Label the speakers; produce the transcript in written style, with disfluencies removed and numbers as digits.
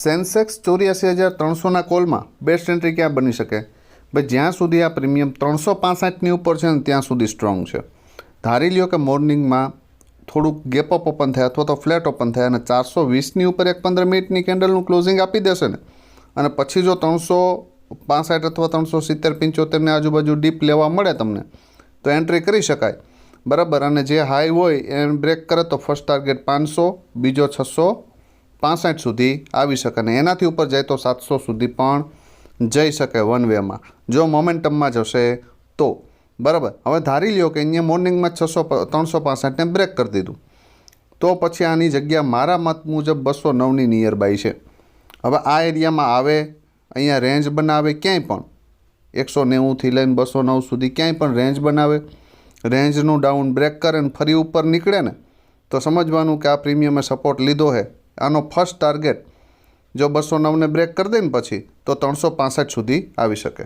Speaker 1: Sensex 84,300ના કોલમાં best entry ક્યાં બની શકે? ભાઈ જ્યાં સુધી આ પ્રીમિયમ 365ની ઉપર છે ને ત્યાં સુધી સ્ટ્રોંગ છે. ધારી લ્યો કે મોર્નિંગમાં થોડુંક ગેપ અપ ઓપન થાય અથવા તો ફ્લેટ ઓપન થાય અને 420ની ઉપર એક 15 મિનિટની કેન્ડલનું ક્લોઝિંગ આપી દેશે ને, અને પછી જો 365 અથવા 370-75ની આજુબાજુ ડીપ લેવા મળે તમને તો એન્ટ્રી કરી શકાય, બરાબર. અને જે હાઈ હોય એ બ્રેક કરે તો ફર્સ્ટ ટાર્ગેટ 500, બીજો 665 સુધી આવી શકે, અને એનાથી ઉપર જાય તો 700 સુધી પણ જઈ શકે વન વેમાં, જો મોમેન્ટમમાં જશે તો, બરાબર. હવે ધારી લ્યો કે અહીંયા મોર્નિંગમાં 365ને બ્રેક કરી દીધું, તો પછી આની જગ્યા મારા મત મુજબ 209ની નિયર બાય છે. હવે આ એરિયામાં આવે, અહીંયા રેન્જ બનાવે, ક્યાંય પણ 190થી લઈને 209 સુધી ક્યાંય પણ રેન્જ બનાવે, રેન્જનું ડાઉન બ્રેક કરે ને ફરી ઉપર નીકળે ને તો સમજવાનું કે આ પ્રીમિયમે સપોર્ટ લીધો છે. આનો ફર્સ્ટ ટાર્ગેટ જો 209ને બ્રેક કરી દે ને પછી તો 365 સુધી આવી શકે.